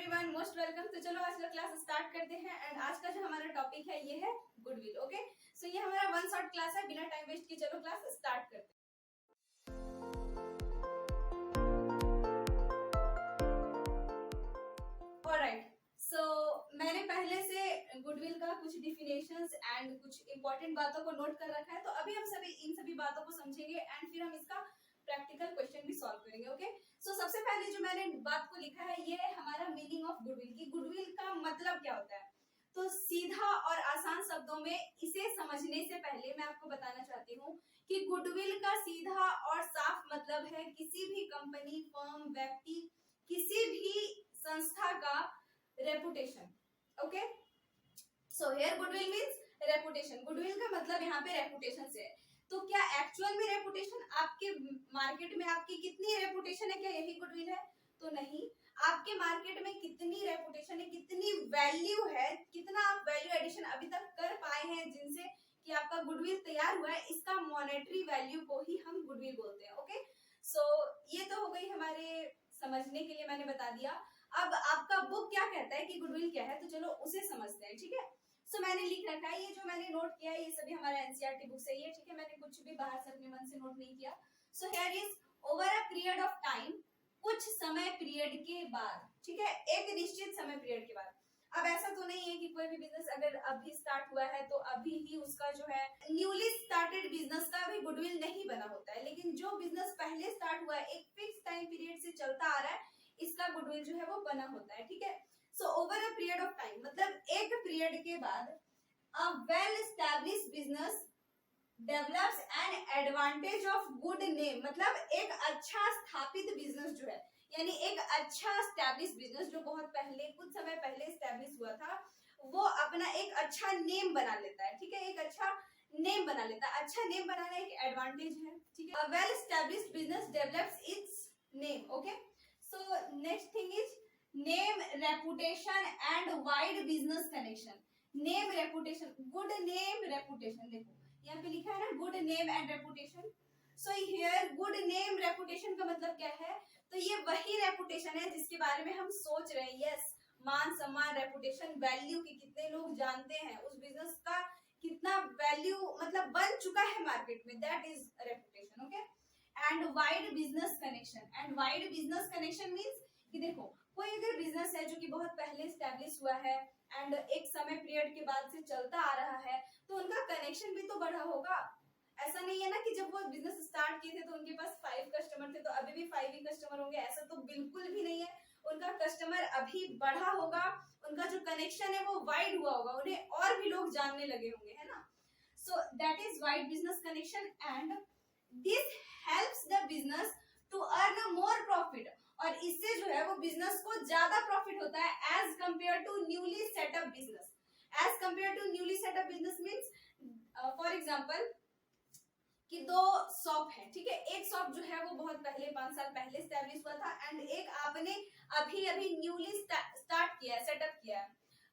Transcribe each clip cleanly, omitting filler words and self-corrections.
Everyone, most welcome. तो चलो आज का क्लास स्टार्ट करते हैं। एंड आज का जो हमारा टॉपिक है ये है गुडविल। ओके, सो ये हमारा वन शॉट क्लास है, बिना टाइम वेस्ट किए चलो क्लास स्टार्ट करते हैं। ऑलराइट, सो मैंने पहले से गुडविल का कुछ डिफिनेशंस एंड कुछ इंपॉर्टेंट बातों को नोट कर रखा है, तो अभी हम इन सभी बातों को समझेंगे एंड फिर हम इसका प्रैक्टिकल क्वेश्चन भी सॉल्व करेंगे। ओके, सो सबसे पहले जो मैंने बात को लिखा है ये है हमारा मीनिंग ऑफ गुडविल की गुडविल का मतलब क्या होता है। तो सीधा और आसान शब्दों में इसे समझने से पहले मैं आपको बताना चाहती हूँ कि गुडविल का सीधा और साफ मतलब है किसी भी कंपनी, फर्म, व्यक्ति, किसी भी संस्था का reputation. Okay, so here goodwill means reputation. Goodwill का मतलब यहाँ पे रेपुटेशन से है। तो क्या एक्चुअल में रेपुटेशन आपके मार्केट में आपकी कितनी रेपुटेशन है, क्या यही गुडविल है? तो नहीं। आपके मार्केट में कितनी रेपुटेशन है, कितनी वैल्यू है, कितना आप वैल्यू एडिशन अभी तक कर पाए हैं जिनसे कि आपका गुडविल तैयार हुआ है, इसका मॉनेटरी वैल्यू को ही हम गुडविल बोलते हैं। ओके, सो ये तो हो गई हमारे समझने के लिए, मैंने बता दिया। अब आपका बुक क्या कहता है कि गुडविल क्या है, तो चलो उसे समझते हैं। ठीक है, सो मैंने लिख रखा है, ये जो मैंने नोट किया है ये सभी हमारा एनसीईआरटी बुक से ही है। ठीक है, मैंने कुछ भी बाहर से अपने मन से नोट नहीं किया। So here is over a period of time, कुछ समय पीरियड के बाद। ठीक है, एक निश्चित समय पीरियड के बाद। अब ऐसा तो नहीं है कि कोई भी बिजनेस अगर अभी स्टार्ट हुआ है तो अभी ही उसका जो है न्यूली स्टार्टेड बिजनेस का भी गुडविल नहीं बना होता है, लेकिन जो बिजनेस पहले स्टार्ट हुआ है एक फिक्स टाइम पीरियड से चलता आ रहा है, इसका गुडविल जो है वो बना होता है। ठीक है, so over a period of time मतलब एक पीरियड के बाद a well established business develops an advantage of good name, मतलब एक अच्छा स्थापित बिजनेस जो है, यानी एक अच्छा established बिजनेस जो बहुत पहले कुछ समय पहले established हुआ था, वो अपना एक अच्छा नेम बना लेता है। ठीक है, एक अच्छा नेम बना लेता है। अच्छा नेम बनाना एक एडवांटेज है। ठीक है, a well established business develops its name. Okay, so next thing is name, reputation and wide business connection. Name, reputation, good name, reputation. देखो यहाँ पे लिखा है ना good name and reputation. So here good name reputation का मतलब क्या है, तो ये वही रेपुटेशन है जिसके बारे में हम सोच रहे हैं। यस, मान सम्मान, रेपुटेशन, वैल्यू की कितने लोग जानते हैं, उस बिजनेस का कितना वैल्यू मतलब बन चुका है मार्केट में, that is reputation. Okay, and wide business connection. And wide business connection means कि देखो कोई अगर बिजनेस है जो कि बहुत पहले स्टैब्लिश हुआ है एंड एक समय पीरियड के बाद से चलता आ रहा है, तो उनका कनेक्शन भी तो बढ़ा होगा। ऐसा नहीं है ना कि जब वो बिजनेस स्टार्ट किए थे तो उनके पास 5 कस्टमर थे तो अभी भी 5 ही कस्टमर होंगे, ऐसा तो बिल्कुल भी नहीं है। उनका कस्टमर अभी बढ़ा होगा, उनका जो कनेक्शन है वो वाइड हुआ होगा, उन्हें और भी लोग जानने लगे होंगे, है ना। So that is wide business connection and this helps the business to earn more profit. और इससे जो है वो बिजनेस को ज्यादा प्रॉफिट होता है as compare to newly setup business. As compare to newly setup business means for example कि 2 शॉप है। ठीक है, एक शॉप जो है वो बहुत पहले 5 साल पहले स्टैब्लिश हुआ था एंड एक आपने अभी अभी न्यूली स्टार्ट किया है, सेटअप किया है।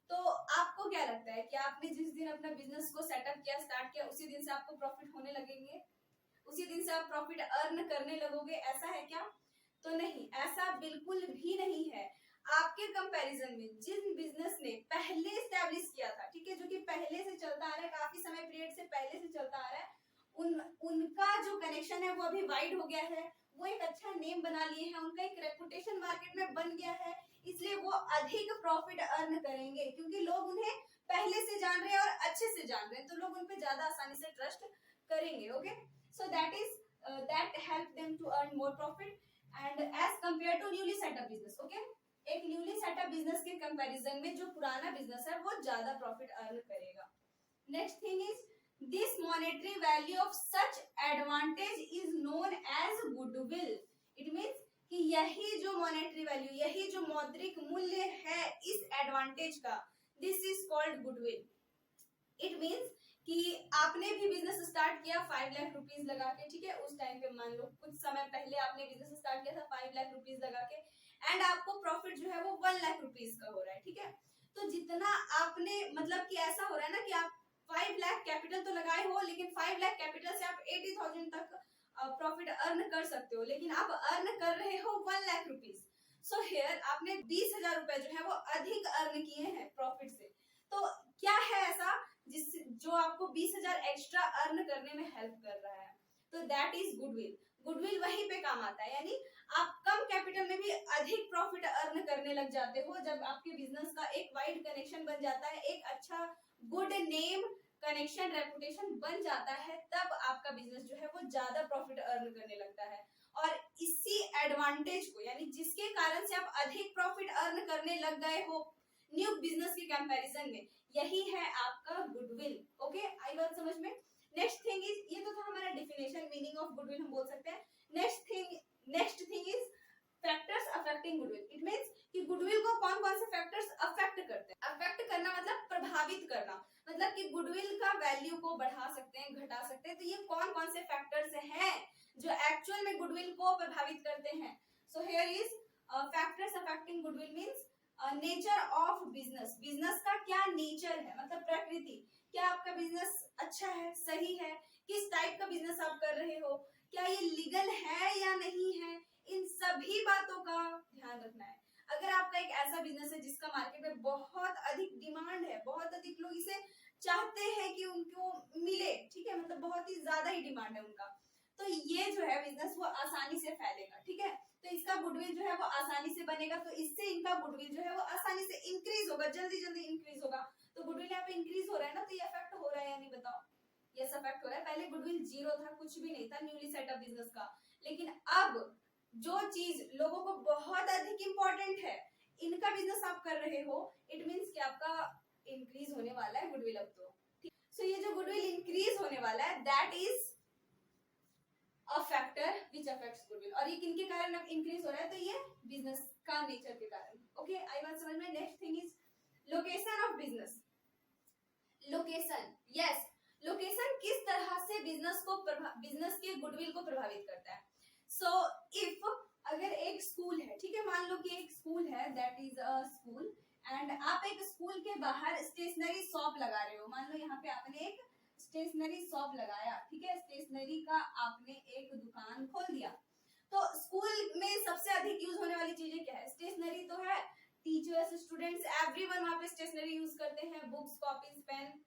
तो आपको क्या लगता है कि आपने जिस दिन अपना बिजनेस को सेटअप किया, स्टार्ट किया, उसी दिन से आपको प्रॉफिट होने लगेंगे, उसी दिन से आप प्रॉफिट अर्न करने लगोगे, ऐसा है क्या? तो नहीं, ऐसा बिल्कुल भी नहीं है। आपके कंपैरिजन में जिन बिजनेस ने पहले स्टैब्लिश किया था, ठीक है, जो कि पहले से चलता आ रहा है, काफी समय पीरियड से पहले से चलता आ रहा है, उनका जो कनेक्शन है वो अभी वाइड हो गया है, वो एक अच्छा नेम बना लिए हैं, उनका एक रेपुटेशन मार्केट में बन गया है, इसलिए वो अधिक प्रॉफिट अर्न करेंगे क्योंकि लोग उन्हें पहले से जान रहे हैं और अच्छे से जान रहे हैं, तो लोग उन पे ज्यादा आसानी से ट्रस्ट करेंगे। Okay, so that help them to earn more profit and as compared to newly set up business. Okay, एक न्यूली सेटअप बिजनेस के कंपैरिजन में जो पुराना बिजनेस है वो ज्यादा प्रॉफिट अर्न करेगा। Next thing is this monetary value of such advantage is known as goodwill. It means कि यही जो मॉनेटरी वैल्यू, यही जो मौद्रिक मूल्य है इस एडवांटेज का, this is called goodwill. It means कि आपने भी बिजनेस स्टार्ट किया 5 लाख रुपीज लगा के। ठीक है, उस टाइम पे मान लो कुछ समय पहले आपने बिजनेस स्टार्ट किया था 5 लाख रुपीज लगा के एंड आपको प्रॉफिट जो है वो 1 लाख रुपीज का हो रहा है। ठीक है, तो जितना आपने मतलब कि ऐसा हो रहा है ना कि आप 5 लाख कैपिटल तो लगाए हो, लेकिन 5 लाख कैपिटल से आप 80,000 तक प्रॉफिट अर्न कर सकते हो, लेकिन आप अर्न कर रहे हो 1 लाख रुपीज। सो हियर आपने 20,000 रुपए जो है वो अधिक अर्न किए हैं प्रॉफिट से। तो क्या है ऐसा जिस जो आपको 20,000 एक्स्ट्रा अर्न करने में हेल्प कर रहा है? तो दैट इज गुडविल। गुडविल वहीं पे काम आता है, यानी आप कम कैपिटल में भी अधिक प्रॉफिट अर्न करने लग जाते हो जब आपके बिजनेस का एक वाइड कनेक्शन बन जाता है, एक अच्छा गुड नेम कनेक्शन रेपुटेशन बन जाता है, तब आपका बिजनेस जो है वो ज्यादा प्रॉफिट अर्न करने लगता है। और इसी एडवांटेज को, यानी जिसके कारण से आप अधिक प्रॉफिट अर्न करने लग गए हो न्यू बिजनेस के कंपैरिजन में, यही है आपका गुडविल। ओके, आई बात समझ में? नेक्स्ट थिंग इज, ये तो था हमारा डिफिनेशन मीनिंग ऑफ गुडविल, हम बोल सकते हैं। Next thing is factors affecting goodwill. It means कि गुडविल को कौन कौन से फैक्टर्स अफेक्ट करते हैं। अफेक्ट करना मतलब प्रभावित करना, मतलब कि गुडविल का वैल्यू को बढ़ा सकते हैं, घटा सकते हैं। तो ये कौन कौन से फैक्टर्स हैं जो एक्चुअल में गुडविल को प्रभावित करते हैं? So here is factors affecting goodwill means nature of business. Business का क्या नेचर है, मतलब प्रकृति। क्या आपका बिजनेस अच्छा है, सही है, किस टाइप का बिजनेस आप कर रहे हो, क्या ये लीगल है या नहीं है, इन सभी बातों का ध्यान रखना है। अगर आपका एक ऐसा बिजनेस है जिसका मार्केट में बहुत अधिक डिमांड है, बहुत अधिक लोग इसे चाहते हैं कि उनको मिले, ठीक है, मतलब बहुत ही ज्यादा ही डिमांड है उनका, तो ये जो है बिजनेस वो आसानी से फैलेगा, ठीक है। तो इसका गुडविल जो है वो आसानी से बनेगा, तो इससे इनका गुडविल जो है वो आसानी से इंक्रीज होगा, जल्दी जल्दी इंक्रीज होगा। तो गुडविल यहाँ पे इंक्रीज हो रहा है ना, तो ये इफेक्ट हो रहा है या नहीं बताओ? यस, इफेक्ट हो रहा है। पहले गुडविल जीरो था, कुछ भी नहीं था न्यूली सेटअप बिजनेस का, लेकिन अब जो चीज लोगों को बहुत अधिक इंपॉर्टेंट है, इनका बिजनेस आप कर रहे हो, इट मीन्स कि आपका इंक्रीज होने वाला है गुडविल अब तो। सो ये जो गुडविल इंक्रीज होने वाला है that is a factor which affects goodwill. और ये किनके कारण अब इंक्रीज हो रहा है? तो ये बिजनेस का नेचर के कारण। ओके, आई बात समझ में? Next thing is location of business. Location, yes, location किस तरह से बिजनेस के गुडविल को प्रभावित करता है? सो इफ अगर एक स्कूल है, ठीक है, मान लो कि एक स्कूल है, that is a school, and आप एक स्कूल के बाहर स्टेशनरी शॉप लगा रहे हो। मान लो यहाँ पे आपने एक स्टेशनरी शॉप लगाया, ठीक है, स्टेशनरी का आपने एक दुकान खोल दिया। तो स्कूल में सबसे अधिक यूज होने वाली चीजें क्या है? स्टेशनरी तो है, टीचर्स, स्टूडेंट्स, एवरीवन वहां पे स्टेशनरी यूज करते हैं, बुक्स, कॉपीज, पेन,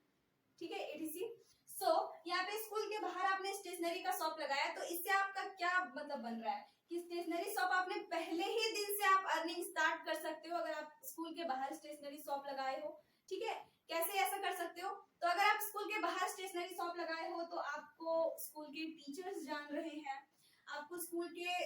ठीक है, एटीसी। सो यहाँ पे स्कूल के बाहर आपने स्टेशनरी का शॉप लगाया, तो इससे आपका क्या मतलब बन रहा है कि स्टेशनरी शॉप आपने पहले ही दिन से आप अर्निंग स्टार्ट कर सकते हो अगर आप स्कूल के बाहर स्टेशनरी शॉप लगाए हो, ठीक है। कैसे ऐसा कर सकते हो? तो अगर आप स्कूल के बाहर स्टेशनरी शॉप लगाए हो तो आपको स्कूल के टीचर्स जान रहे हैं, आपको स्कूल के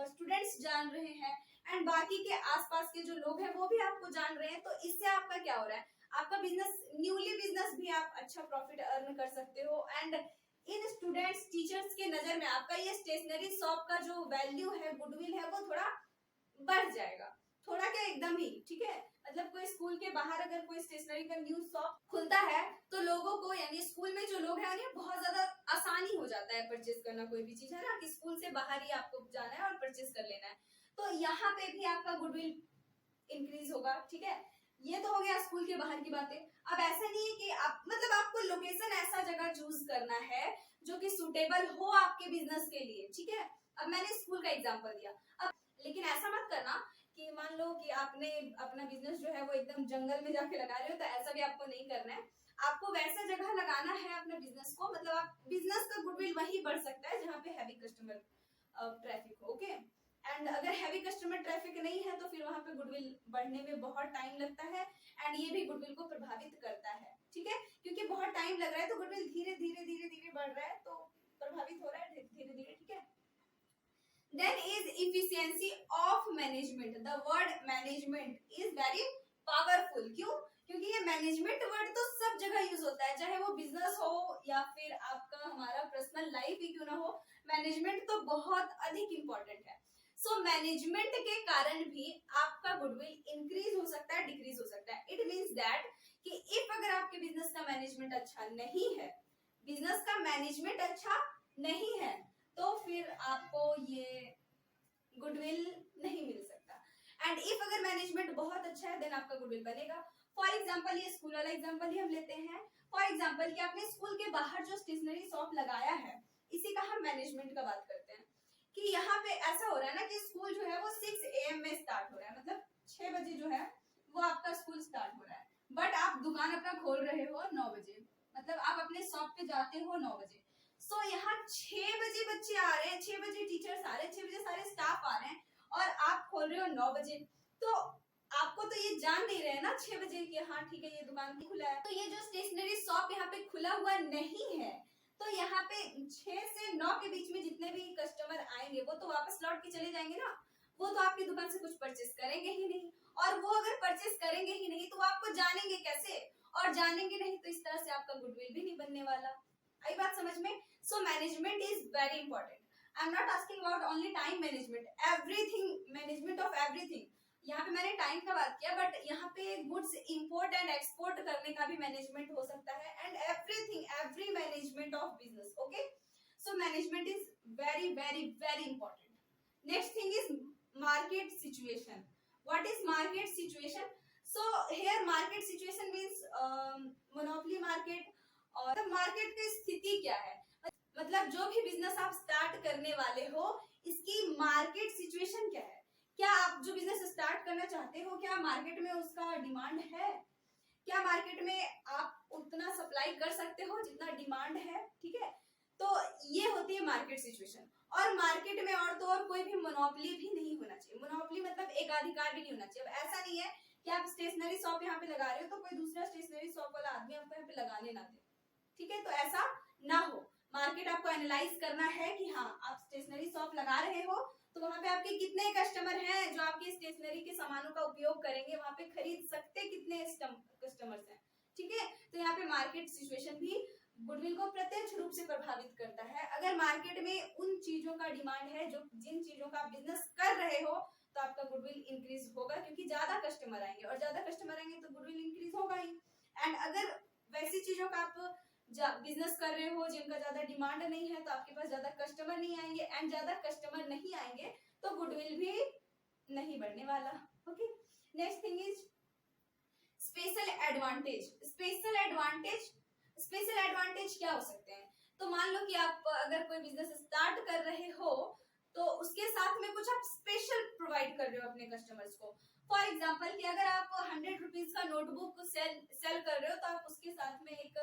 स्टूडेंट्स जान रहे हैं, एंड बाकी के आसपास के जो लोग हैं वो भी आपको जान रहे हैं। तो इससे आपका क्या हो रहा है? आपका बिजनेस, न्यूली बिजनेस भी आप अच्छा प्रॉफिट अर्न कर सकते हो, एंड इन स्टूडेंट्स, टीचर्स के नजर में आपका ये स्टेशनरी शॉप का जो वैल्यू है, गुडविल है, वो थोड़ा बढ़ जाएगा। थोड़ा क्या, एकदम ही, ठीक है। मतलब कोई स्कूल के बाहर अगर कोई स्टेशनरी का न्यू शॉप खुलता है तो लोगों को, यानी स्कूल में जो लोग हैं उन्हें बहुत ज्यादा आसानी हो जाता है परचेज करना कोई भी चीज, है ना, कि स्कूल से बाहर ही आपको जाना है और परचेज कर लेना है। तो यहाँ पे भी आपका गुडविल इंक्रीज होगा, ठीक है। ये तो हो गया स्कूल के बाहर की बातें। अब ऐसा नहीं है कि आप, मतलब आपको लोकेशन ऐसा जगह चूज करना है जो कि सुटेबल हो आपके बिजनेस के लिए, ठीक है। अब मैंने स्कूल का एग्जांपल दिया, अब लेकिन ऐसा मत करना कि मान लो कि आपने अपना बिजनेस जो है वो एकदम जंगल में जाके लगा रहे हो, तो ऐसा भी आपको नहीं करना है। आपको वैसा जगह लगाना है अपने बिजनेस को, मतलब आप बिजनेस का गुडविल वही बढ़ सकता है जहाँ पे हैवी कस्टमर ट्रैफिक हो, ओके। एंड अगर हैवी कस्टमर ट्रैफिक नहीं है तो फिर वहां पे गुडविल बढ़ने में बहुत टाइम लगता है, एंड ये भी गुडविल को प्रभावित करता है, ठीक है। क्योंकि बहुत टाइम लग रहा है तो गुडविल धीरे धीरे धीरे धीरे बढ़ रहा है, तो प्रभावित हो रहा है धीरे धीरे, ठीक है। Then is efficiency of management. The word management is very powerful. क्यों? क्योंकि ये मैनेजमेंट वर्ड तो सब जगह यूज होता है, चाहे वो बिजनेस हो या फिर आपका हमारा पर्सनल लाइफ ही क्यों ना हो, मैनेजमेंट तो बहुत अधिक इंपॉर्टेंट है। सो मैनेजमेंट के कारण भी आपका गुडविल इंक्रीज हो सकता है, डिक्रीज हो सकता है। इट मीन्स दैट कि इफ अगर आपके बिजनेस का मैनेजमेंट अच्छा नहीं है, बिजनेस का मैनेजमेंट अच्छा नहीं है, तो फिर आपको ये गुडविल नहीं मिल सकता। एंड इफ अगर मैनेजमेंट बहुत अच्छा है देन आपका गुडविल बनेगा। फॉर एग्जांपल, ये स्कूल वाला एग्जांपल ही हम लेते हैं। फॉर एग्जांपल कि आपने स्कूल के बाहर जो स्टेशनरी शॉप लगाया है, इसी का हम मैनेजमेंट का बात करते हैं कि यहाँ पे ऐसा हो रहा है ना कि स्कूल जो है वो 6 AM में स्टार्ट हो रहा है, मतलब 6 बजे जो है वो आपका स्कूल स्टार्ट हो रहा है, बट आप दुकान अपना खोल रहे हो 9 बजे, मतलब आप अपने शॉप पे जाते हो 9 बजे। सो यहाँ 6 बजे बच्चे आ रहे हैं, 6 बजे टीचर्स आ रहे हैं, 6 बजे सारे स्टाफ आ रहे हैं और आप खोल रहे हो 9 बजे। तो आपको तो ये जान नहीं रहे ना 6 बजे कि हाँ ठीक है ये दुकान खुला है। तो ये जो स्टेशनरी शॉप यहाँ पे खुला हुआ नहीं है, तो यहाँ पे 6 से 9 के बीच में जितने भी कस्टमर आएंगे वो तो वापस लौट के चले जाएंगे ना, वो तो आपकी दुकान से कुछ परचेस करेंगे ही नहीं, और वो अगर परचेस करेंगे ही नहीं तो आपको जानेंगे कैसे, और जानेंगे नहीं तो इस तरह से आपका गुडविल भी नहीं बनने वाला। आई बात समझ में? So management is very important. I am not asking about only time management, everything, management of everything. यहाँ पे मैंने टाइम का बात किया, बट यहाँ पे गुड्स इंपोर्ट एंड एक्सपोर्ट करने का भी मैनेजमेंट हो सकता है, and everything, every management of business. Okay, so management is very very very important. Next thing is market situation. What is market situation? So here market situation means monopoly market, और market की स्थिति क्या है, मतलब जो भी business आप start करने वाले हो इसकी मार्केट सिचुएशन क्या है। क्या आप जो बिजनेस स्टार्ट करना चाहते हो, क्या मार्केट में उसका डिमांड है, क्या मार्केट में आप उतना सप्लाई कर सकते हो जितना डिमांड है, ठीक है। तो ये होती है मार्केट सिचुएशन। और मार्केट में और तो और कोई भी मोनोपोली भी नहीं होना चाहिए। मोनोपोली मतलब एकाधिकार भी नहीं होना चाहिए। अब ऐसा नहीं है कि आप स्टेशनरी शॉप यहाँ पे लगा रहे हो तो कोई दूसरा स्टेशनरी शॉप वाला आदमी आपको यहाँ पे लगाने ना दे, ठीक है, तो ऐसा ना हो। मार्केट आपको एनालाइज करना है कि हाँ आप स्टेशनरी शॉप लगा रहे हो तो वहाँ पे आपके कितने कस्टमर हैं जो आपके स्टेशनरी के सामानों का उपयोग करेंगे, वहाँ पे खरीद सकते कितने कस्टमर्स हैं, ठीक है। तो यहाँ पे मार्केट सिचुएशन भी गुडविल को प्रत्यक्ष रूप से प्रभावित करता है। अगर मार्केट में उन चीजों का डिमांड है जो जिन चीजों का आप बिजनेस कर रहे हो तो आपका गुडविल इंक्रीज होगा, क्योंकि ज्यादा कस्टमर आएंगे, और ज्यादा कस्टमर आएंगे तो गुडविल इंक्रीज होगा ही। एंड अगर वैसी चीजों का आप बिजनेस कर रहे हो जिनका ज्यादा डिमांड नहीं है तो आपके पास ज्यादा कस्टमर नहीं आएंगे, एंड ज्यादा कस्टमर नहीं आएंगे तो गुडविल भी नहीं बढ़ने वाला। Okay, next thing is special advantage. Special advantage, special advantage क्या हो सकते हैं? तो मान लो कि आप अगर कोई बिजनेस स्टार्ट कर रहे हो तो उसके साथ में कुछ आप स्पेशल प्रोवाइड कर रहे हो अपने कस्टमर्स को। फॉर एग्जांपल कि अगर आप 100 रुपीज का नोटबुक सेल कर रहे हो तो आप उसके साथ में एक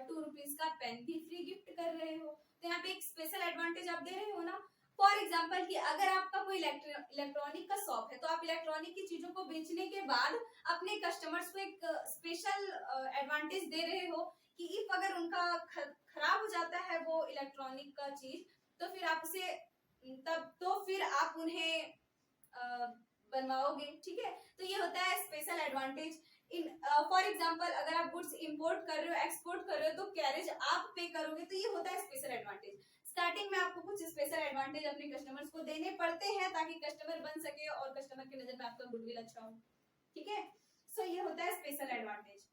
2 रुपीज का पेन भी फ्री गिफ्ट कर रहे हो, तो यहाँ पे एक स्पेशल एडवांटेज आप दे रहे हो ना। फॉर एग्जाम्पल कि अगर आपका कोई इलेक्ट्रॉनिक का शॉप है तो आप इलेक्ट्रॉनिक की चीजों को बेचने के बाद अपने कस्टमर्स को एक स्पेशल एडवांटेज दे रहे हो कि इफ अगर उनका खराब हो जाता है वो इलेक्ट्रॉनिक का चीज तो फिर आप उसे फिर आप उन्हें बनवाओगे, ठीक है। तो ये होता है special advantage. In for example अगर आप गुड्स इंपोर्ट कर रहे हो, एक्सपोर्ट कर रहे हो तो कैरेज आप पे करोगे, तो ये होता है स्पेशल एडवांटेज। स्टार्टिंग में आपको कुछ स्पेशल एडवांटेज अपने कस्टमर्स को देने पड़ते हैं ताकि कस्टमर बन सके और कस्टमर की नजर में आपका गुडविल अच्छा हो, ठीक है। सो ये होता है स्पेशल एडवांटेज।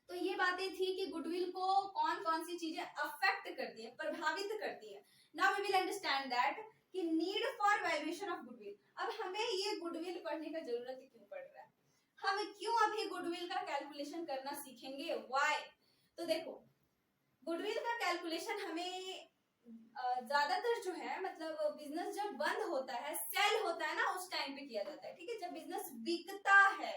तो ये बातें थी कि गुडविल को कौन कौन सी चीजें अफेक्ट करती है, प्रभावित करती है। Now we will understand that कि need for valuation of goodwill. अब हमें ये गुडविल पढ़ने का जरूरत क्यों पड़ रहा है, हम क्यों अभी गुडविल का कैलकुलेशन करना सीखेंगे, व्हाई? तो देखो गुडविल का कैलकुलेशन हमें ज्यादातर जो है मतलब बिजनेस जब बंद होता है, सेल होता है ना, उस टाइम पे किया जाता है, ठीक है, जब बिजनेस बिकता है,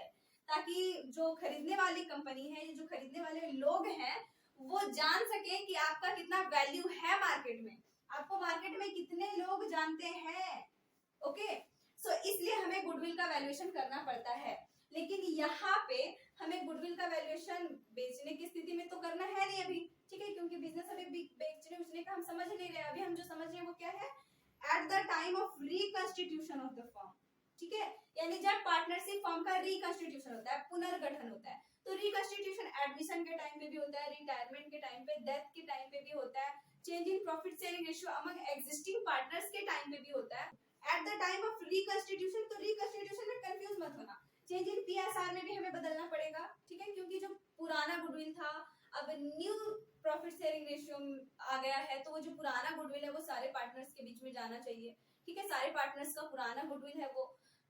ताकि जो खरीदने वाली कंपनी है, जो खरीदने वाले लोग हैं वो जान सके कि आपका कितना वैल्यू है मार्केट में, आपको मार्केट में कितने लोग जानते हैं। ओके, सो इसलिए हमें गुडविल का वैल्यूएशन करना पड़ता है। लेकिन यहाँ पे हमें गुडविल का वैल्यूएशन बेचने की स्थिति में तो करना है नहीं अभी, ठीक है, क्योंकि बिजनेस अभी बेचने उचने का हम समझ नहीं रहे। अभी हम जो समझ रहे हैं वो क्या है, at the time of reconstitution of the firm, ठीक है, यानी जब पार्टनरशिप फर्म का रिकंस्टिट्यूशन होता है, पुनर्गठन होता है, तो रिकंस्टिट्यूशन एडमिशन के टाइम पे भी होता है, रिटायरमेंट के टाइम पे, डेथ के टाइम पे भी होता है, change in profit sharing ratio among existing partners के टाइम पे भी होता है। At the time of reconstitution, तो रिकंस्टिट्यूशन में कंफ्यूज मत होना, चेंज इन पीएसआर में भी हमें बदलना पड़ेगा, ठीक है, क्योंकि जो पुराना गुडविल था अब न्यू प्रॉफिट शेयरिंग रेशियो आ गया है, तो वो जो पुराना गुडविल है वो सारे पार्टनर्स के बीच में जाना चाहिए, ठीक है, सारे पार्टनर्स का पुराना गुडविल है वो,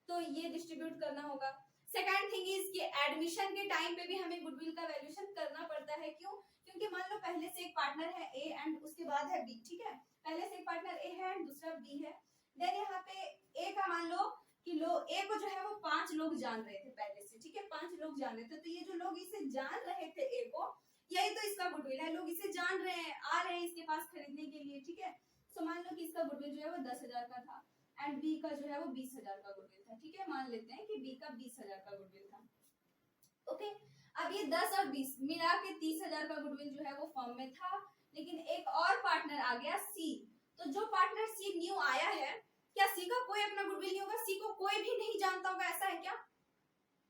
तो ये डिस्ट्रीब्यूट करना होगा। सेकंड थिंग इज कि एडमिशन के टाइम पे भी हमें गुडविल का वैल्यूएशन करना पड़ता है, क्यों? क्योंकि मान लो पहले से एक पार्टनर है ए एंड उसके बाद है बी, ठीक है, पहले से एक पार्टनर ए है एंड दूसरा बी है। देन यहाँ पे ए का मान लो कि ए को जो है वो 5 लोग जान रहे थे पहले से, ठीक है, 5 लोग जान रहे थे, तो ये जो लोग इसे जान रहे थे ए को, यही तो इसका गुडविल है, लोग इसे जान रहे हैं, आ रहे हैं इसके पास खरीदने के लिए, ठीक है। सो मान लो कि इसका गुडविल जो है वो 10,000 का था एंड बी का जो है वो 20,000 का गुडविल था, ठीक है, मान लेते हैं कि बी का 20,000 का गुडविल था। ओके, अब ये 10 और 20 मिला के 30,000 का गुडविल जो है वो फर्म में था, लेकिन एक और पार्टनर आ गया सी। तो जो पार्टनर सी न्यू आया है, क्या सी का कोई अपना गुडविल नहीं होगा? सी को कोई भी नहीं जानता होगा, ऐसा है क्या?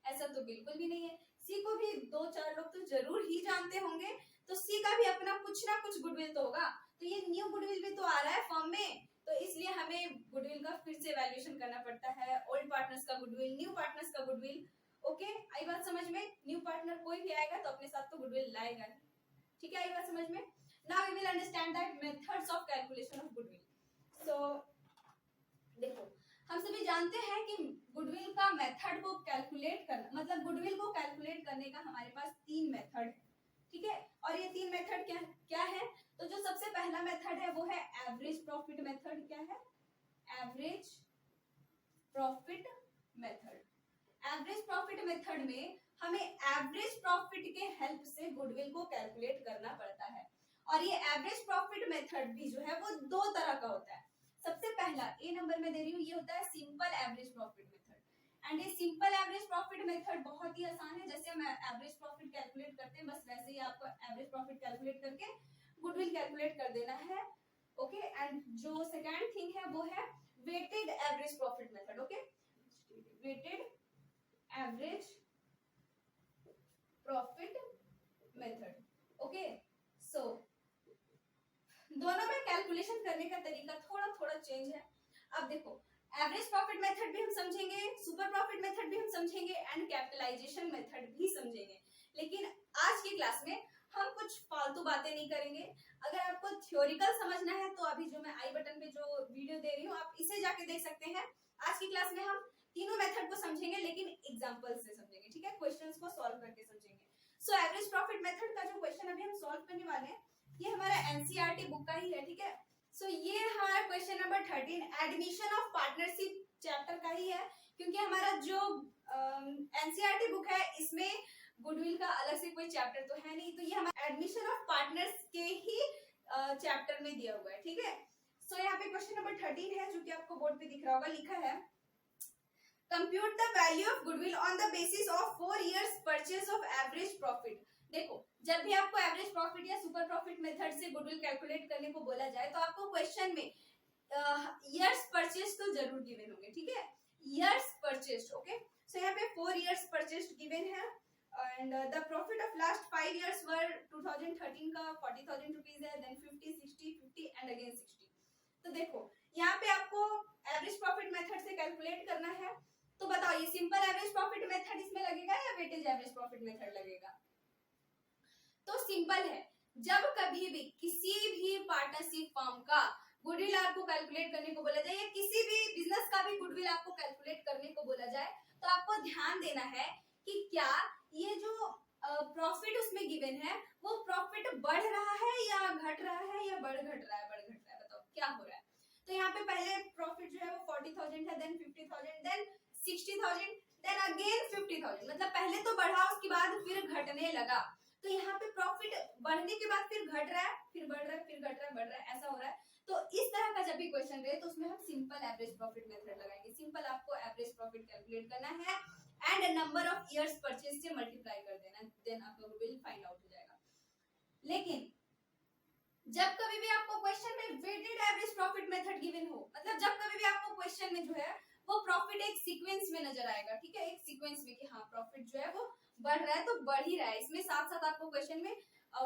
ऐसा तो बिल्कुल भी नहीं है। सी को भी 2-4 लोग तो जरूर ही जानते होंगे, तो सी का भी अपना कुछ ना कुछ गुडविल तो होगा। तो ये न्यू गुडविल भी तो आ रहा है फर्म में, तो इसलिए हमें गुडविल का फिर से वैल्यूएशन करना पड़ता है, ओल्ड पार्टनर्स का गुडविल, न्यू पार्टनर्स का गुडविल। ओके, आई बात समझ में? न्यू पार्टनर कोई भी आएगा तो अपने साथ तो गुडविल लाएगा, ठीक है, आई बात समझ में? Now we will understand that methods of calculation of goodwill. So देखो, हम सभी जानते हैं कि गुडविल का मेथड को कैलकुलेट करना, मतलब गुडविल को कैलकुलेट करने का हमारे पास 3 मेथड है, ठीक है, और ये 3 मेथड क्या है? तो जो सबसे पहला मेथड है वो है एवरेज प्रॉफिट मेथड। क्या है? Average profit method. Average profit method में हमें एवरेज प्रॉफिट के हेल्प से गुडविल को कैलकुलेट करना पड़ता है, और ये एवरेज प्रॉफिट मेथड भी जो है वो 2 तरह का होता है। सबसे पहला ए नंबर में दे रही हूँ, ये होता है simple average profit method, and ये सिंपल एवरेज प्रॉफिट मेथड बहुत ही आसान है। जैसे हम एवरेज प्रॉफिट कैलकुलेट करते हैं, बस वैसे ही आपको एवरेज प्रॉफिट कैलकुलेट करके गुडविल कैलकुलेट कर देना है। ओके, एंड जो सेकंड थिंग है वो है weighted average profit method. Okay, weighted average profit method. Okay, so दोनों में कैलकुलेशन करने का तरीका थोड़ा थोड़ा चेंज है। अब देखो, एवरेज प्रॉफिट मेथड भी हम समझेंगे, सुपर प्रॉफिट मेथड भी हम समझेंगे एंड कैपिटलाइजेशन मेथड भी समझेंगे, लेकिन आज की क्लास में हम कुछ फालतू बातें नहीं करेंगे। अगर आपको थ्योरिकल समझना है तो अभी जो मैं आई बटन पे जो वीडियो दे रही हूँ आप इसे जाके देख सकते हैं। आज की क्लास में हम तीनों मेथड को समझेंगे, लेकिन एग्जांपल से समझेंगे, ठीक है, क्वेश्चंस को सॉल्व करके समझेंगे। सो एवरेज प्रॉफिट मेथड का जो क्वेश्चन अभी हम सॉल्व करने वाले हैं ये हमारा एनसीईआरटी बुक का ही है, ठीक है। सो ये हमारा question number 13 admission of partnership chapter का ही है, क्योंकि हमारा जो एनसीईआरटी बुक है इसमें गुडविल का अलग से कोई चैप्टर तो है नहीं, तो ये हमारा एडमिशन ऑफ पार्टनर्स के ही चैप्टर में दिया हुआ है, ठीक है। सो यहाँ पे क्वेश्चन नंबर 13 है, जो कि आपको बोर्ड पे दिख रहा होगा, लिखा है compute the value of goodwill on the basis of 4 years purchase of average profit. देखो, जब भी आपको एवरेज प्रॉफिट या सुपर प्रॉफिट मेथड से गुडविल कैलकुलेट करने को बोला जाए तो आपको क्वेश्चन में ईयर्स परचेज तो जरूर गिवन होंगे, ठीक है, ईयर्स परचेज। ओके, सो यहाँ पे 4 years परचेज गिवन है and the profit of last 5 years वर 2013 का 40,000 रुपीज है, देन 50, 60, 50 एंड अगेन 60। तो देखो, यहाँ पे आपको एवरेज प्रॉफिट मेथड से कैलकुलेट करना है, तो बताओ ये सिंपल एवरेज प्रॉफिट मेथड इसमें लगेगा या वेटेज एवरेज प्रॉफिट मेथड लगेगा? तो सिंपल है, जब कभी भी किसी भी पार्टनरशिप फर्म का गुडविल आपको कैलकुलेट करने को बोला जाए या किसी भी बिजनेस का भी गुडविल आपको कैलकुलेट करने को बोला जाए, तो आपको ध्यान देना है कि क्या ये जो प्रॉफिट उसमें गिवन है वो प्रॉफिट बढ़ रहा है या घट रहा है या बढ़ घट रहा है, बताओ क्या हो रहा है। तो यहाँ पे पहले प्रॉफिट जो है वो 40,000 है, देन 50,000, देन 60,000, देन अगेन 50,000, मतलब पहले तो बढ़ा उसके बाद फिर घटने लगा। तो यहाँ पे प्रॉफिट बढ़ने के बाद फिर घट रहा है, फिर बढ़ रहा है, फिर घट रहा है, बढ़ रहा है, ऐसा हो रहा है। तो इस तरह का जब भी क्वेश्चन रहे तो उसमें हम सिंपल एवरेज प्रॉफिट मेथड लगाएंगे। सिंपल आपको एवरेज प्रॉफिट कैलकुलेट करना है and number of years purchase से मल्टीप्लाई कर देना, देन आपका गुडविल फाइंड आउट हो जाएगा। लेकिन जब कभी भी आपको क्वेश्चन में weighted average profit method given हो, मतलब जब कभी भी आपको क्वेश्चन में जो है वो प्रॉफिट एक सीक्वेंस में नजर आएगा, ठीक है, एक सीक्वेंस में कि हाँ प्रॉफिट जो है वो बढ़ रहा है तो बढ़ ही रहा है, इसमें साथ साथ आपको क्वेश्चन में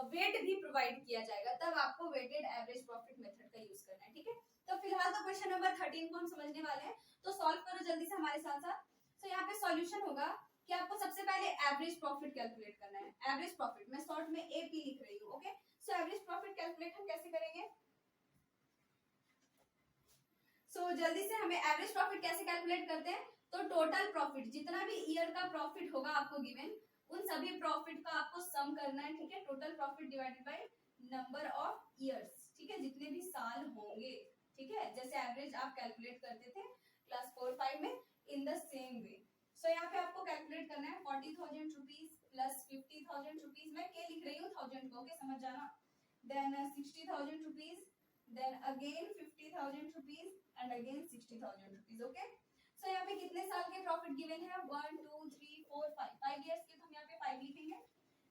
वेट भी प्रोवाइड किया जाएगा, तब आपको वेटेड एवरेज प्रॉफिट मेथड का यूज करना है, ठीक है। तो फिलहाल तो क्वेश्चन नंबर 13 को हम समझने वाले हैं, तो सॉल्व करो जल्दी से हमारे साथ साथ। तो यहाँ पे सॉल्यूशन होगा कि आपको सबसे पहले एवरेज प्रॉफिट कैलकुलेट करना है। एवरेज प्रॉफिट मैं शॉर्ट में एपी लिख रही हूँ, okay. So average profit calculate हम कैसे करेंगे? सो जल्दी से हमें एवरेज प्रॉफिट कैसे कैलकुलेट करते हैं? तो टोटल प्रॉफिट, जितना भी ईयर का प्रॉफिट होगा आपको गिवन, उन सभी प्रॉफिट का आपको सम करना है, ठीक है, total profit divided by number of years, ठीक है, जितने भी साल होंगे, ठीक है, जैसे एवरेज आप कैलकुलेट करते थे क्लास 4-5 में, इन द सेम वे। सो यहाँ पे आपको कैलकुलेट करना है 40,000 रुपीज प्लस 50,000 रुपीज, मैं क्या लिख रही हूँ 1000 को, ओके, समझ जाना, then 60,000 rupees, then again 50,000 rupees and again 60,000 rupees, okay। So यहाँ पे कितने साल के प्रॉफिट गिवन है, 1 2 3 4 5, 5 इयर्स के, तो हम यहाँ पे 5 लिखेंगे।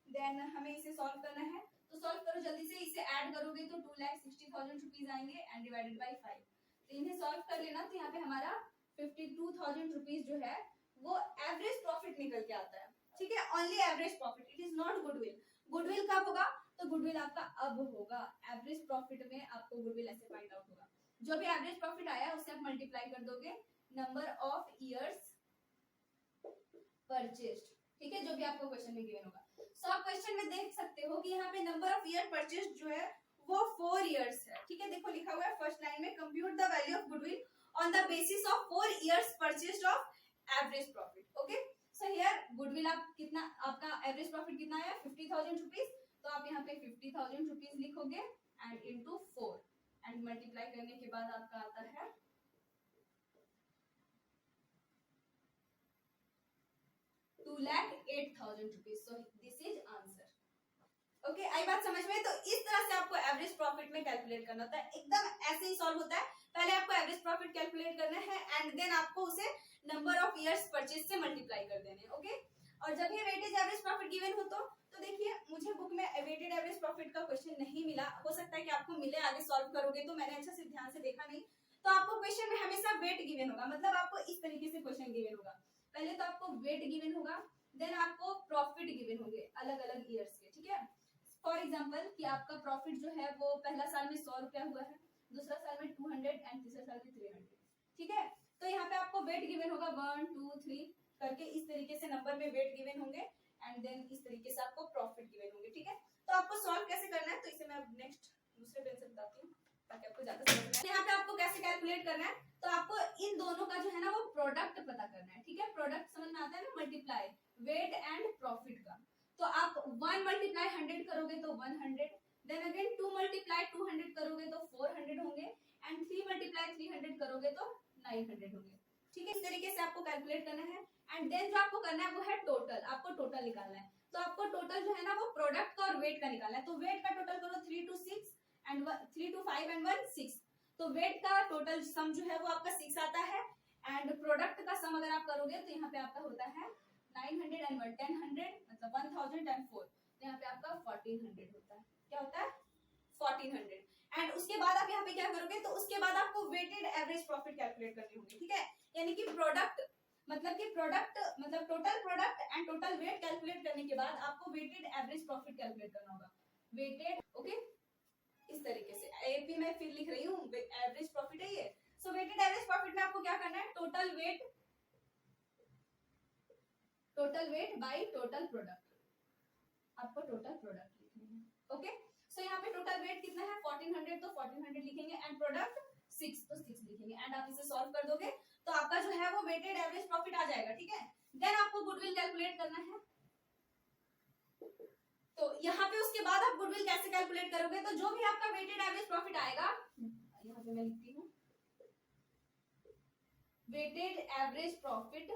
देन हमें इसे सॉल्व करना है, तो सॉल्व करो जल्दी से, इसे ऐड करोगे तो 2,60,000 रुपीज आएंगे एंड डिवाइडेड बाय 5, तो इन्हें सॉल्व कर लेना, तो यहाँ पे हमारा 52,000 रुपीज जो है वो एवरेज प्रॉफिट निकल के आता है, ठीक है, only average profit, it is not goodwill. Goodwill कब होगा, तो गुडविल आपका अब होगा, एवरेज प्रॉफिट में आपको गुडविल ऐसे फाइंड आउट होगा, जो भी एवरेज प्रॉफिट आया उससे आप मल्टीप्लाई कर दोगे नंबर ऑफ इयर्स परचेज्ड, ठीक है, जो भी आपको क्वेश्चन में गिवन होगा। सो आप क्वेश्चन में देख सकते हो कि यहाँ पे नंबर ऑफ ईयर परचेज्ड जो है वो 4 इयर्स है, ठीक है, देखो लिखा हुआ है फर्स्ट लाइन में, compute the value of goodwill on the basis of 4 years purchased of average profit, okay. So here goodwill आप कितना, आपका एवरेज प्रॉफिट कितना आया 50,000 रुपीज, तो आप यहाँ पे 50,000 रुपीज लिखोगे एंड इनटू 4 एंड मल्टीप्लाई करने के बाद आपका आता है 2,08,000 rupees. So this is answer, okay, आई बात समझ में। तो इस तरह से आपको एवरेज प्रॉफिट में कैलकुलेट करना होता है, एकदम ऐसे ही सॉल्व होता है, पहले आपको एवरेज प्रॉफिट कैलकुलेट करना है एंड देन आपको उसे नंबर ऑफ इयर्स परचेज से मल्टीप्लाई कर देने, ओके। और जब ये वेटेज एवरेज प्रॉफिट गिवन हो तो देखिए मुझे बुक में वेटेड एवरेज प्रॉफिट का क्वेश्चन नहीं मिला, हो सकता है कि आपको मिले, आगे सॉल्व करोगे तो, मैंने अच्छा से ध्यान से देखा नहीं, तो आपको क्वेश्चन में हमेशा वेट गिवन होगा, मतलब आपको इस तरीके से क्वेश्चन गिवन होगा, पहले तो आपको वेट गिवन होगा, देन आपको प्रॉफिट गिवन होंगे अलग अलग ईयर्स के, ठीक है। फॉर एग्जांपल कि आपका प्रॉफिट जो है वो पहला साल में 100 रुपया हुआ है, दूसरा साल में 200 एंड तीसरा साल में 300, ठीक है। तो यहाँ पे आपको वेट गिवन होगा 1 2 3 करके, इस तरीके से नंबर में वेट गिवन होंगे एंड देन इस तरीके से आपको प्रॉफिट गिवन होंगे, ठीक है। तो आपको सॉल्व कैसे करना है, तो इसे मैं अब नेक्स्ट दूसरे पेन से बताती हूँ ताकि आपको ज्यादा समझ में। यहाँ पे आपको कैसे कैलकुलेट करना है, तो आपको इन दोनों का जो है ना वो प्रोडक्ट पता करना है, ठीक है, प्रोडक्ट समझ में आता है ना, मल्टीप्लाई वेट एंड प्रॉफिट का, तो आप 1 मल्टीप्लाई 100 करोगे तो 100, देन अगेन 2 मल्टीप्लाई 200 करोगे तो 400 होंगे एंड 3 मल्टीप्लाई 300 करोगे तो 900 होंगे, ठीक है। इस तरीके से आपको कैलकुलेट करना है एंड देन जो आपको करना है वो है टोटल, आपको टोटल निकालना है, तो आपको टोटल जो है ना वो प्रोडक्ट का और वेट का निकालना है, तो वेट का टोटल करो 3 to 6 एंड 3 to 5 एंड 1 6, तो वेट का टोटल सम जो है वो आपका 6 आता है एंड प्रोडक्ट का सम अगर आप करोगे तो यहाँ पे आपका होता है 900 एंड 1000 मतलब 1004, तो यहाँ पे आपका 1400 होता है, क्या होता है 1400 एंड उसके बाद आप यहाँ पे क्या करोगे, तो उसके बाद आपको वेटेड एवरेज प्रॉफिट कैलकुलेट करनी होगी, ठीक है, यानी कि प्रोडक्ट मतलब total product and total weight calculate करने के बाद आपको वेटेड एवरेज प्रॉफिट कैलकुलेट करना होगा, वेटेड, ओके, इस तरीके से एपी में फिर लिख रही हूँ, एवरेज प्रॉफिट है ये। सो वेटेड एवरेज प्रॉफिट में आपको क्या करना है, total weight by total product, आपको टोटल प्रोडक्ट लिखना है, ओके। सो यहाँ पे टोटल वेट कितना है 1400, तो 1400 लिखेंगे एंड प्रोडक्ट 6, तो 6 लिखेंगे एंड आप इसे सॉल्व कर दोगे तो आपका जो है वो वेटेड एवरेज प्रॉफिट आ जाएगा, ठीक है। देन आपको गुडविल कैलकुलेट करना है, तो यहाँ पे उसके बाद आप गुडविल कैसे कैलकुलेट करोगे, तो जो भी आपका वेटेड एवरेज प्रॉफिट आएगा, यहाँ पे मैं लिखती हूँ weighted average profit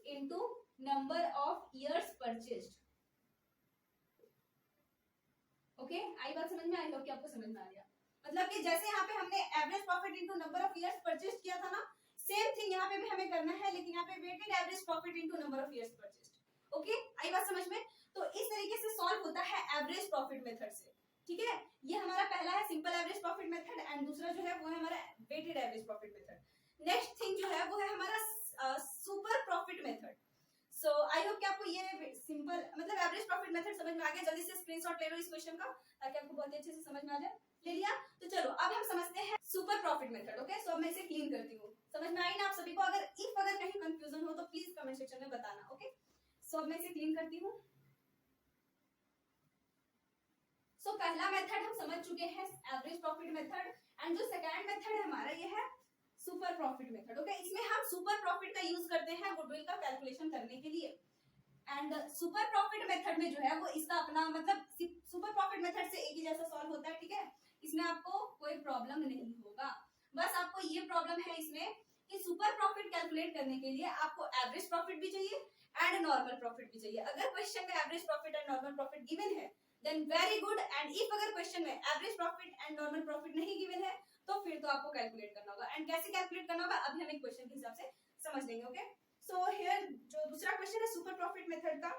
into number of years purchased, okay, आई बात समझ में आई, होप कि आपको समझ में आ गया, मतलब कि जैसे यहाँ पे हमने average profit into number of years purchase किया था ना, सेम थिंग यहाँ पे भी हमें करना है, लेकिन यहाँ पे weighted average profit into number of years purchase, okay, आई बात समझ में। तो इस तरीके से सॉल्व होता है एवरेज प्रॉफिट मेथड से, ठीक है, ये हमारा पहला है simple average profit method and दूसरा जो है वो है हमारा weighted average profit method. Next thing जो है वो है हमारा super profit method. So I hope कि आपको ये सिंपल मतलब एवरेज प्रॉफिट मेथड समझ में आ गया, जल्दी से स्क्रीनशॉट ले लो इस क्वेश्चन का ताकि आपको बहुत अच्छे से समझ में आ जाए। ले लिया, तो चलो अब हम समझते हैं सुपर प्रॉफिट मेथड, ओके। सो मैं इसे क्लीन करती हूँ, समझ में आई ना आप सभी को, अगर कहीं कंफ्यूजन हो तो प्लीज कमेंट सेक्शन में बताना, ओके। सो अब मैं इसे क्लीन करती हूँ। सो पहला मेथड हम समझ चुके हैं एवरेज प्रॉफिट मेथड एंड जो सेकंड मेथड है हमारा ये है सुपर प्रॉफिट मेथड, ओके। इसमें हम सुपर प्रॉफिट का यूज करते हैं गुडविल का कैलकुलेशन करने के लिए एंड सुपर प्रॉफिट मेथड में जो है वो इसका अपना मतलब सुपर प्रॉफिट मेथड से एक ही जैसा सॉल्व होता है, ठीक है। इसमें आपको कोई प्रॉब्लम नहीं होगा। बस आपको ये प्रॉब्लम है इसमें कि सुपर प्रॉफिट कैलकुलेट करने के लिए आपको एवरेज प्रॉफिट भी चाहिए एंड नॉर्मल प्रॉफिट भी चाहिए। अगर क्वेश्चन में average profit and normal profit given है then very good, and if अगर क्वेश्चन में average profit and normal profit नहीं गिवन है तो फिर तो आपको कैलकुलेट करना होगा। एंड कैसे कैलकुलेट करना होगा अभी हम एक क्वेश्चन के हिसाब से समझ लेंगे। ओके, सो हियर जो दूसरा क्वेश्चन है सुपर प्रॉफिट मेथड का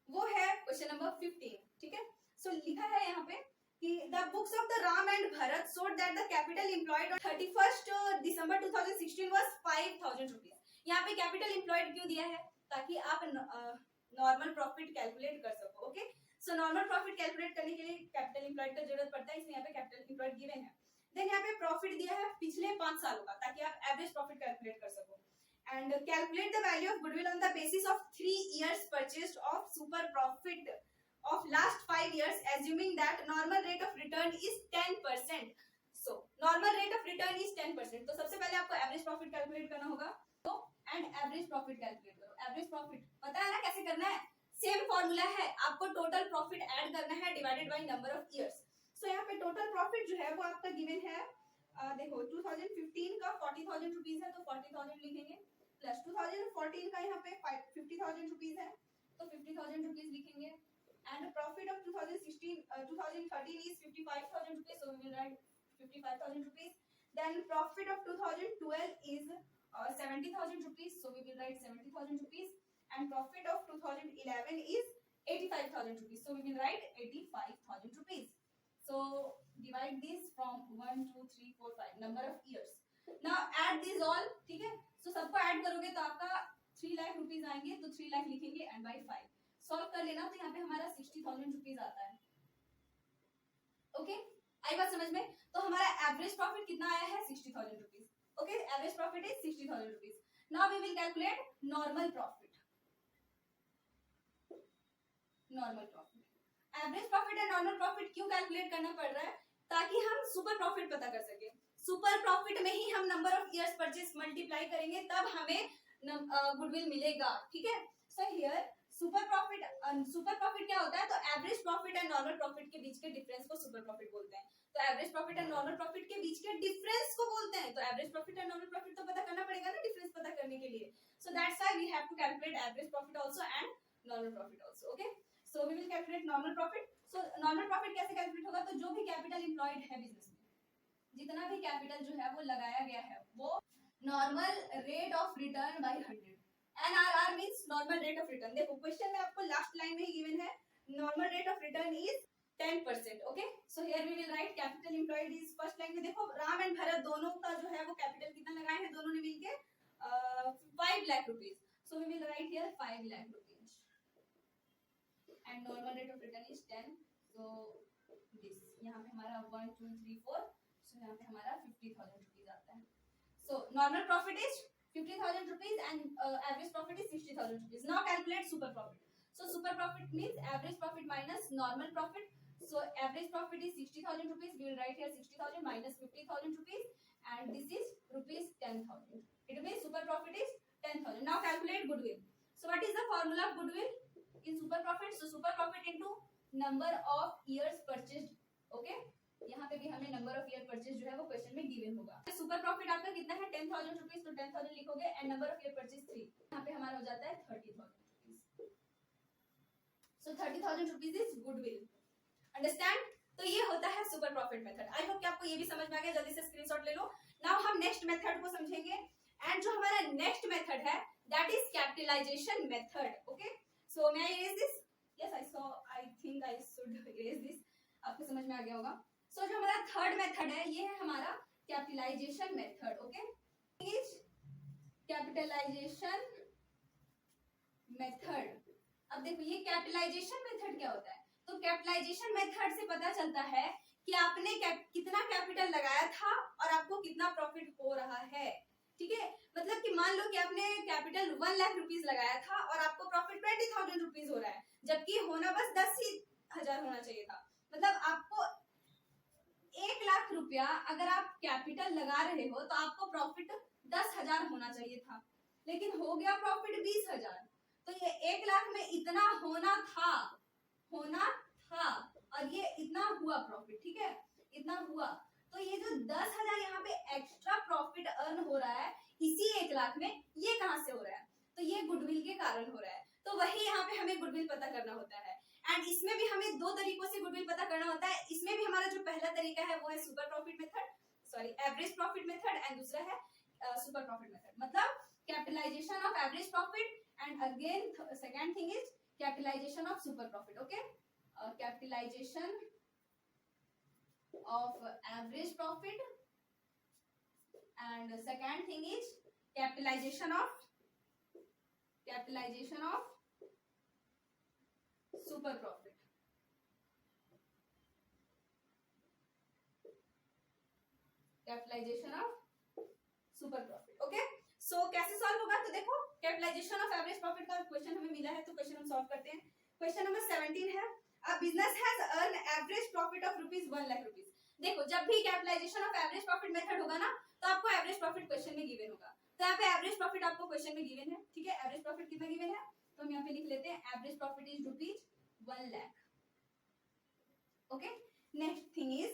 वो है क्वेश्चन नंबर 15, ठीक है। सो लिखा है यहाँ पे कि the books of the Ram and Bharat showed that the capital employed on 31st December 2016 was 5000 rupees. यहाँ पे कैपिटल एम्प्लॉयड क्यों दिया है? ताकि आप नॉर्मल प्रॉफिट कैलकुलेट कर सको। ओके, सो नॉर्मल प्रॉफिट कैलकुलेट करने के लिए कैपिटल एम्प्लॉयड का जरूरत पड़ता है, इसलिए यहाँ पे कैपिटल एम्प्लॉयड गिवन है। देन यहाँ पे प्रॉफिट दिया है पिछले 5 सालों का, ताकि आप एवरेज प्रॉफिट कैलकुलेट कर सको। And calculate the value of goodwill on the basis of 3 years purchased of super profit of last 5 years, assuming that normal rate of return is 10%. So normal rate of return is 10%. तो सबसे पहले आपको average profit calculate करना होगा। तो and average profit calculate करो। Average profit पता है ना कैसे करना है? सेम फॉर्मूला है, आपको टोटल प्रॉफिट ऐड करना है divided by number of years. So यहाँ पे टोटल प्रॉफिट जो है वो आपका गिवन है, देखो 2015 का 40,000 रुपीज है तो 40,000 लिखेंगे, प्लस 2014 का यहाँ पे 50,000 रुपीज है तो 50,000 रुपीज लिखेंगे, and profit of 2013 is 55,000 rupees, so we will write 55,000 rupees. Then profit of 2012 is 70,000 rupees, so we will write 70,000 rupees, and profit of 2011 is 85,000 rupees, so we will write 85,000 rupees. So divide this from 1 2 3 4 5 number of years. Now add these all, ठीक है। तो सबको add करोगे तो आपका 3 lakh rupees आएंगे, तो 3 लाख लिखेंगे एंड बाई 5 सॉल्व कर लेना, तो यहाँ पे हमारा 60,000 रुपीज आता है। ओके, आई बात समझ में? तो हमारा एवरेज प्रॉफिट कितना आया है? 60,000 rupees. Okay, average profit is 60,000 rupees. Now we will calculate normal profit. Normal profit, average profit and normal profit क्यों कैलकुलेट करना पड़ रहा है? ताकि हम सुपर प्रॉफिट पता कर सके। सुपर प्रॉफिट में ही हम number of years purchase multiply करेंगे तब हमें गुडविल मिलेगा, ठीक है। सो हियर सुपर प्रॉफिट क्या होता है? तो average profit and normal profit के बीच के डिफरेंस को सुपर प्रॉफिट बोलते हैं। तो average profit and normal profit के बीच के डिफरेंस को बोलते हैं। तो average profit and normal profit तो पता करना पड़ेगा ना डिफरेंस पता करने के लिए। So that's why we have to calculate average profit also and normal profit also. Okay, so we will calculate normal profit. So normal profit कैसे कैलकुलेट होगा? तो जो भी कैपिटल एम्प्लॉयड है बिजनेस में, जितना भी कैपिटल जो है वो लगाया गया है वो normal rate of return by 100। NRR means normal rate of return. देखो क्वेश्चन में आपको लास्ट लाइन में ही गिवन है normal rate of return is 10%। Okay, so here we will write capital employed is first line में। देखो Ram and Bharat दोनों का जो है वो कैपिटल कितना लगाए हैं? दोनों ने मिलके 5 lakh rupees, so we will write here 5 lakh rupees, and normal rate of return is 10। So this यहाँ पे हमारा 1 2 3 4, सो यहाँ पे हमारा 50,000 रुपीज आता है। सो normal profit is 50,000 rupees and average profit is 60,000 rupees. Now calculate super profit. So super profit means average profit minus normal profit. So average profit is 60,000 rupees. We will write here 60,000 minus 50,000 rupees, and this is rupees 10,000. It means super profit is 10,000. Now calculate goodwill. So what is the formula of goodwill in super profit? So super profit into number of years purchased. Okay. यहाँ पे भी हमें number of year purchase जो है वो question में given होगा। Super profit आपका कितना है? 10,000 रुपीज, तो 10,000 लिखोगे and number of year purchase 3, यहाँ पे हमारा हो जाता है 30,000 rupees. So 30,000 rupees is goodwill. Understand? तो ये होता है सुपर प्रॉफिट मेथड। आई होप कि आपको ये भी समझ में आ गया। जल्दी से स्क्रीनशॉट ले लो। नाउ हम नेक्स्ट मेथड को समझेंगे, एंड जो हमारा नेक्स्ट मेथड है that is capitalization method. Okay, so may I erase this? Yes, I think I should erase this. आपको समझ में आ गया होगा। सो जो हमारा थर्ड मेथड है ये है हमारा capitalization method. Okay, is capitalization method. अब देखो ये कैपिटलाइजेशन मेथड क्या होता है? तो कैपिटलाइजेशन मेथड से पता चलता है कि आपने कितना कैपिटल लगाया था और आपको कितना प्रॉफिट हो रहा है, ठीक है। मतलब कि मान लो कि आपने कैपिटल 1 लाख रुपीस लगाया था और आपको प्रॉफिट 20,000 रुपीज हो रहा है, जबकि होना बस 10,000 होना चाहिए था। मतलब आपको 1 लाख रुपया अगर आप कैपिटल लगा रहे हो तो आपको प्रॉफिट 10,000 होना चाहिए था, लेकिन हो गया प्रॉफिट 20,000। तो ये इतना होना था और ये इतना हुआ प्रॉफिट, ठीक है, इतना हुआ। तो ये जो 10,000 यहाँ पे एक्स्ट्रा प्रॉफिट अर्न हो रहा है इसी 1 लाख में, ये कहाँ से हो रहा है? तो ये गुडविल के कारण हो रहा है। तो वही यहाँ पे हमें गुडविल पता करना होता है। एंड इसमें भी हमें 2 तरीकों से गुडविल पता करना होता है। इसमें भी हमारा जो पहला तरीका है वो है super profit method, sorry average profit method, and दूसरा है सुपर प्रॉफिट मेथड, मतलब capitalization of average profit and again second thing is capitalization of super profit. Okay, capitalization of average profit and second thing is capitalization of super profit। Capitalisation of super profit. Okay, so कैसे solve होगा? तो देखो capitalisation of average profit का question हमें मिला है, तो question हम सॉल्व करते हैं। क्वेश्चन नंबर 17 है, a business has earn average profit of ₹1 lakh. देखो जब भी capitalization of average profit method होगा ना, तो आपको एवरेज प्रॉफिट क्वेश्चन में गिवन होगा। तो यहाँ पे एवरेज प्रॉफिट आपको क्वेश्चन में गिवन है, ठीक है। एवरेज प्रॉफिट कितना गिवन है, तो हम यहाँ पे लिख लेते हैं average profit is ₹1 lakh. Okay, next thing is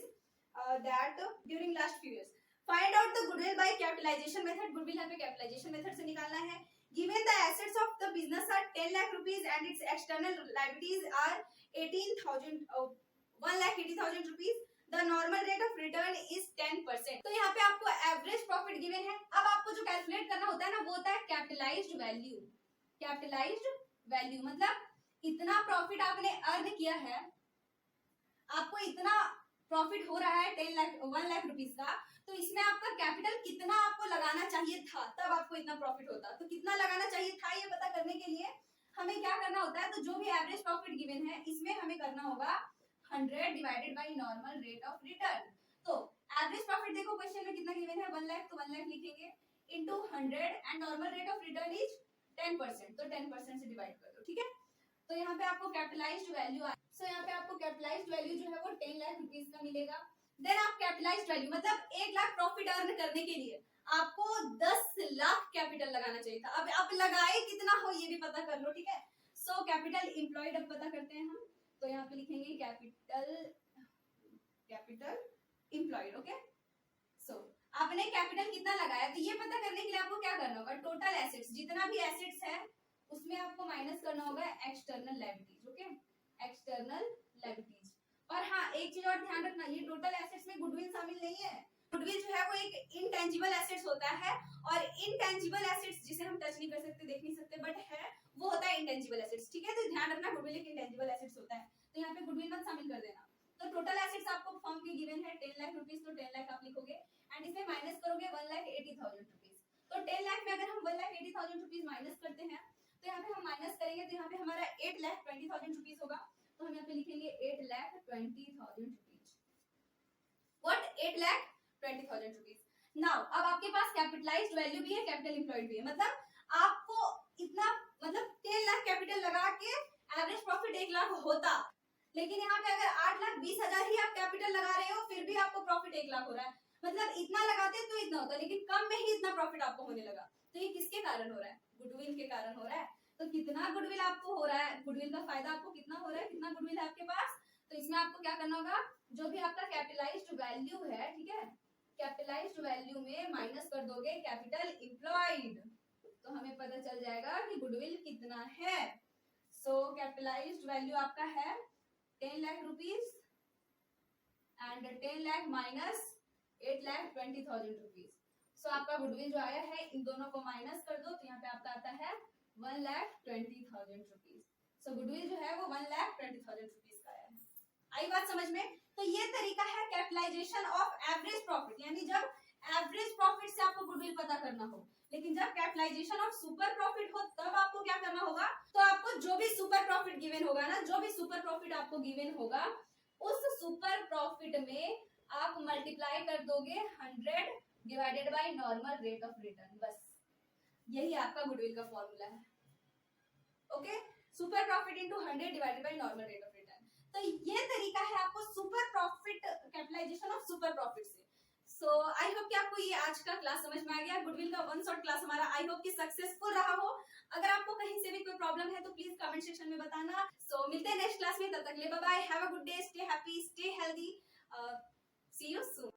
that during last few years find out the goodwill by capitalization method. Goodwill यहाँ पे कैपिटलाइजेशन मेथड से निकालना है। Given the assets of the business are 10 lakh rupees and its external liabilities are 1,80,000 rupees. The normal rate of return is 10%। तो यहाँ पे आपको average profit given है। अब आपको जो कैलकुलेट करना होता है ना, वो होता है कैपिटलाइज्ड वैल्यू। कैपिटलाइज्ड वैल्यू मतलब इतना प्रॉफिट आपने अर्न किया है, आपको इतना प्रॉफिट हो रहा है 1 लाख रुपीज का, तो इसमें आपका कैपिटल कितना आपको लगाना चाहिए था, तब आपको इतना प्रॉफिट होता। तो कितना लगाना चाहिए था ये पता करने के लिए हमें क्या करना होता है, तो जो भी एवरेज प्रॉफिट गिवन है इसमें हमें करना होगा 100 divided by normal rate of return. तो एवरेज प्रॉफिट देखो क्वेश्चन में कितना गिवन है 1 लाख, तो 1 लाख लिखेंगे into 100 and normal rate of return is 10%, तो 10% से डिवाइड कर दो, ठीक है। तो यहाँ पे आपको कैपिटलाइज्ड वैल्यू सो यहाँ पे आपको कैपिटलाइज्ड वैल्यू जो है वो 10 लाख रुपीस का मिलेगा। देन आप कैपिटलाइज्ड वैल्यू मतलब 1 लाख प्रॉफिट अर्न करने के लिए आपको 10 लाख कैपिटल लगाना चाहिए था। अब आप लगाए कितना हो ये भी पता कर लो, ठीक है। सो कैपिटल एम्प्लॉयड अब पता करते हैं हम, तो यहाँ पे लिखेंगे कैपिटल एम्प्लॉयड। ओके, सो आपने कैपिटल कितना लगाया, तो ये पता करने के लिए आपको क्या करना होगा, टोटल एसेट्स जितना भी एसेट्स है उसमें आपको माइनस करना होगा external liabilities. Okay, external liabilities. और हाँ एक चीज और ध्यान रखना, ये टोटल एसेट्स में गुडविल शामिल नहीं है। गुडविल जो है वो एक इनटेंजिबल एसेट्स होता है, और इनटेंजिबल एसेट्स जिसे हम टच नहीं कर सकते, देख नहीं सकते, बट है वो होता है इंटेंजिबल एसेट्स, ठीक है। तो ध्यान रखना गुडविल एक इंटेंजिबल एसेट्स होता है, तो यहाँ पे गुडविल मत शामिल कर देना। तो टोटल एसेट्स आपको फर्म के गिवन है 10 लाख रुपीस, तो 10 लाख आप लिखोगे एंड इसमें माइनस करोगे 1,80,000 रुपीस। तो 10 लाख में अगर हम 1,80,000 रुपीस माइनस करते हैं, तो यहाँ पे हम माइनस करेंगे तो यहाँ पे हमारा 8,20,000 रुपीस होगा। तो हम यहाँ पे लिखेंगे 8,20,000 रुपीस। What 8,20,000 rupees. नाउ अब आपके पास कैपिटलाइज्ड वैल्यू भी है, कैपिटल एम्प्लॉयड भी है, मतलब आपको इतना मतलब 10 लाख कैपिटल लगा के एवरेज प्रॉफिट 1 लाख होता, लेकिन यहाँ पे अगर 8,20,000 ही आप कैपिटल लगा रहे हो फिर भी आपको प्रॉफिट 1 लाख हो रहा है। मतलब इतना लगाते तो इतना होता, लेकिन कम में ही इतना प्रॉफिट आपको होने लगा। तो ये किसके कारण हो रहा है, गुडविल के कारण हो रहा है। तो कितना गुडविल आपको हो रहा है, गुडविल का फायदा आपको कितना हो रहा है, कितना गुडविल है आपके पास, तो इसमें आपको क्या करना होगा, जो भी आपका कैपिटलाइज्ड वैल्यू है, ठीक है, कैपिटलाइज्ड वैल्यू में माइनस कर दोगे कैपिटल एम्प्लॉयड, तो हमें पता चल जाएगा कि गुडविल कितना है। सो कैपिटलाइज्ड वैल्यू आपका है 10 lakh rupees and 10 lakh minus 8,20,000 rupees. So आपका गुडविल जो आया है इन दोनों को माइनस कर दो, तो यहाँ पे आपका आता है 1,20,000 रुपीस। सो गुडविल जो है वो 1,20,000 रुपीस का है। आई बात समझ में। तो ये तरीका है कैपिटलाइजेशन ऑफ एवरेज प्रॉफिट, यानी जब एवरेज प्रॉफिट से आपको गुडविल पता करना हो। लेकिन जब कैपिटलाइजेशन ऑफ सुपर प्रॉफिट हो तब आपको क्या करना होगा, तो आपको जो भी सुपर प्रॉफिट गिवन होगा ना, जो भी सुपर प्रॉफिट आपको गिवन होगा उस सुपर प्रॉफिट में आप मल्टीप्लाई कर दोगे 100 divided by normal rate of return. बस यही आपका गुडविल का फॉर्मूला है। Okay, super profit into 100 divided by normal rate of return. तो ये तरीका है आपको super profit capitalization of super profit से। सो आई होप कि आपको ये आज का क्लास समझ में आ गया। गुडविल का वन शॉट क्लास हमारा आई होप कि सक्सेसफुल रहा हो। अगर आपको कहीं से भी कोई प्रॉब्लम है तो प्लीज कमेंट सेक्शन में बताना। सो मिलते हैं नेक्स्ट क्लास में, तब तक के लिए bye bye, have a good day, stay happy, stay healthy, see you soon.